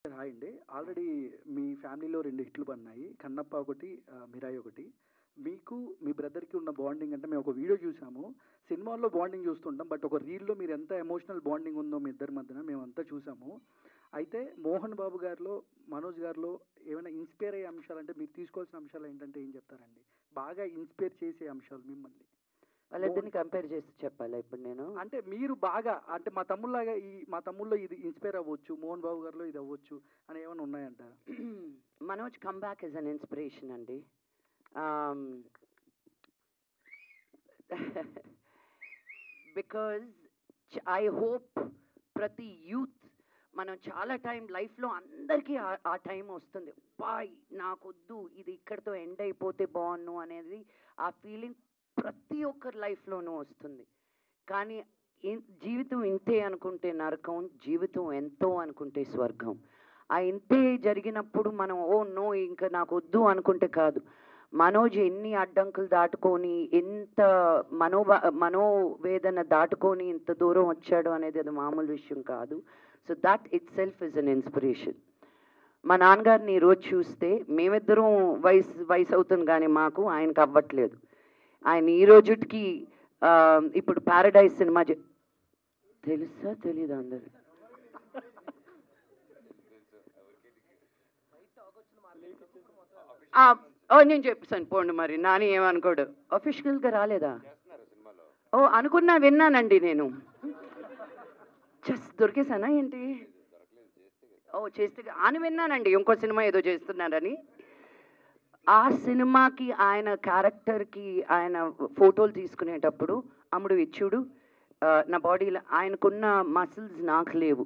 Hi అండి. Already మీ ఫ్యామిలీలో 2 హిట్లు పడినాయి. 'కన్నప్ప' ఒకటి, 'మిరాయి' ఒకటి. మీకు మీ బ్రదర్‌కి ఉన్న బాండింగ్ అంటే మేము ఒక వీడియో చూసాము. సినిమాల్లో బాండింగ్ చూస్తుంటాం. బట్ ఒక రీల్‌లో మీరు ఎంత ఎమోషనల్ బాండింగ్ ఉందో మీ ఇద్దరి మధ్యన మేమంతా చూసాము. అయితే 'మోహన్ బాబు' గారిలో, 'మనోజ్' గారిలో ఏమైనా ఇన్‌స్పైర్ అయ్యే అంశాలంటే మీరు తీసుకోవాల్సిన అంశాలు ఏంటంటే ఏం చెప్తారండి? బాగా ఇన్‌స్పైర్ చేసే అంశాలు మిమ్మల్ని. వాళ్ళిద్దరిని కంపేర్ చేసి చెప్పాలా ఇప్పుడు నేను? అంటే మీరు బాగా అంటే మా తమ్ముడిలాగా మా తమ్ముడిలో ఇది ఇన్‌స్పైర్ అవ్వచ్చు. 'మోహన్ బాబు' గారిలో ఇది అవ్వచ్చు అని ఏమైనా ఉన్నాయంటారా? Manoj comeback is an inspiration అండి. బికాజ్ ఐ హోప్ ప్రతి యూత్ మనం చాలా టైం లైఫ్‌లో అందరికీ ఆ టైం వస్తుంది. అబ్బా! నాకొద్దు ఇది ఇక్కడితో ఎండ్ అయిపోతే బావున్ను అనేది ఆ ఫీలింగ్ ప్రతి ఒక్కరి లైఫ్‌లోనూ వస్తుంది. కానీ జీవితం ఇంతే అనుకుంటే నరకం, జీవితం ఎంతో అనుకుంటే స్వర్గం. ఆ ఇంతే జరిగినప్పుడు మనం ఓహ్! నో ఇంక నాకొద్దు అనుకుంటే కాదు. మనోజ్ ఎన్ని అడ్డంకులు దాటుకొని, ఎంత మనోవేదన దాటుకొని ఇంత దూరం వచ్చాడు అనేది అది మామూలు విషయం కాదు. So that it self is an inspiration. మా నాన్నగారిని ఈరోజు చూస్తే మేమిద్దరం వయసు అవుతుంది కానీ మాకు, ఆయనకి అవ్వట్లేదు. ఆయన ఈ రోజుటికి ఇప్పుడు 'పారడైజ్' సినిమా తెలుసా తెలీదా అందరు? నేను చెప్పేసాను పోండి, మరి నాని ఏమనుకోడు. అఫీషియల్గా రాలేదా? ఓ అనుకున్నా, విన్నానండి నేను. జస్ట్ దొరికేసానా ఏంటి? ఓ చేస్తే అని విన్నానండి, ఇంకో సినిమా ఏదో చేస్తున్నారని. ఆ సినిమాకి ఆయన క్యారెక్టర్కి ఆయన ఫోటోలు తీసుకునేటప్పుడు అమ్ముడు ఇచ్చుడు నా బాడీలో ఆయనకున్న మసిల్స్ నాకు లేవు.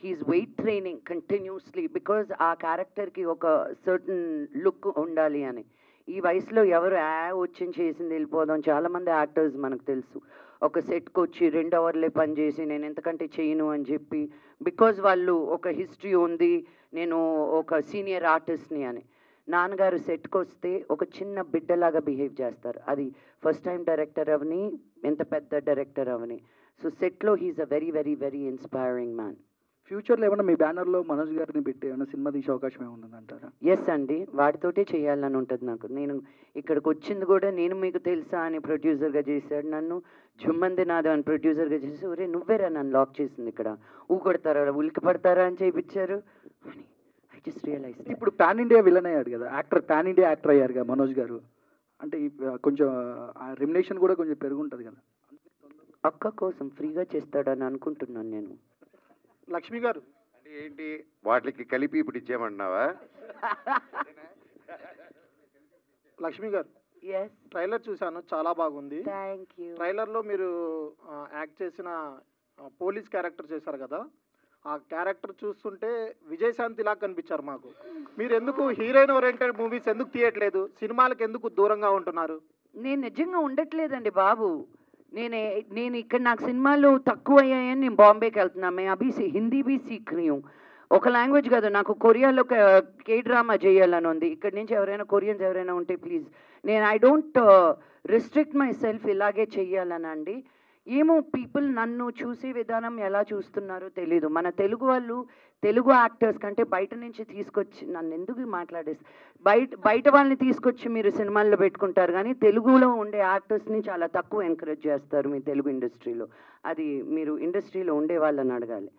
He's weight training continuously because ఆ క్యారెక్టర్కి ఒక సర్టన్ లుక్ ఉండాలి అని. ఈ వయసులో ఎవరు వచ్చింది చేసింది వెళ్ళిపోదాం. చాలామంది యాక్టర్స్ మనకు తెలుసు ఒక సెట్కి వచ్చి 2 అవర్లే పనిచేసి నేను ఎంతకంటే చేయను అని చెప్పి, బికాజ్ వాళ్ళు ఒక హిస్టరీ ఉంది, నేను ఒక సీనియర్ ఆర్టిస్ట్ని అని. నాన్నగారు సెట్కి వస్తే ఒక చిన్న బిడ్డలాగా బిహేవ్ చేస్తారు. అది ఫస్ట్ టైం డైరెక్టర్ అవని, ఎంత పెద్ద డైరెక్టర్ అవని. సో సెట్లో he's a very very very inspiring man. ఫ్యూచర్‌లో ఏమన్నా మీ బ్యానర్‌లో 'మనోజ్' గారిని పెట్టి ఏమైనా సినిమా తీసే అవకాశం ఏమైనా ఉందంటారా? ఎస్ అండి, వాటితోటే చేయాలని ఉంటుంది నాకు. నేను ఇక్కడికి వచ్చింది కూడా నేను మీకు తెలుసా అని ప్రొడ్యూసర్గా చేశాడు నన్ను. జుమ్మంది నాదో అని ప్రొడ్యూసర్గా చేసి, ఒరే నువ్వేరా నన్ను లాక్ చేసింది ఇక్కడ, ఊకొడతారా ఉలికి పడతారా అని చేయించారు అని ఐ జస్ట్ రియలైజ్. ఇప్పుడు పాన్ ఇండియా విలన్ అయ్యాడు కదా యాక్టర్, పాన్ ఇండియా యాక్టర్ అయ్యారుగా మనోజ్ గారు. అంటే కొంచెం రెమ్యునరేషన్ కూడా కొంచెం పెరుగుంటుంది కదా. అక్క కోసం ఫ్రీగా చేస్తాడని అనుకుంటున్నాను నేను. లక్ష్మి గారు అంటే ఏంటి వాటికి కలిపి ఇప్పుడు ఇచ్చేయమంటున్నావా? లక్ష్మి గారు ఎస్, ట్రైలర్ చూశాను, చాలా బాగుంది. Thank you. ట్రైలర్లో మీరు యాక్ట్ చేసిన పోలీస్ క్యారెక్టర్ చేశారు కదా, ఆ క్యారెక్టర్ చూస్తుంటే విజయశాంతి లాగా కనిపించారు మాకు. మీరు ఎందుకు హీరోయిన్ ఓరియంటెడ్ మూవీస్ ఎందుకు తీయట్లేదు? సినిమాలకు ఎందుకు దూరంగా ఉంటున్నారు? నేను నిజంగా ఉండట్లేదండి బాబు. నేను ఇక్కడ నాకు సినిమాలు తక్కువ అయ్యాయని నేను బాంబేకి వెళ్తున్నా. మేము అభి హిందీ బీ సీఖ్ రही हूँ. ఒక లాంగ్వేజ్ కాదు, నాకు కొరియాలో కే డ్రామా చేయాలని ఉంది. ఇక్కడ నుంచి ఎవరైనా కొరియన్స్ ఎవరైనా ఉంటే please. I don't restrict my self ఇలాగే చెయ్యాలనండి. ఏమో పీపుల్ నన్ను చూసే విధానం ఎలా చూస్తున్నారో తెలీదు. మన తెలుగు వాళ్ళు తెలుగు యాక్టర్స్ కంటే బయట నుంచి తీసుకొచ్చి నన్ను ఎందుకు మాట్లాడేసి బయట వాళ్ళని తీసుకొచ్చి మీరు సినిమాల్లో పెట్టుకుంటారు కానీ తెలుగులో ఉండే యాక్టర్స్ని చాలా తక్కువ ఎంకరేజ్ చేస్తారు మీ తెలుగు ఇండస్ట్రీలో. అది మీరు ఇండస్ట్రీలో ఉండే వాళ్ళని అడగాలి.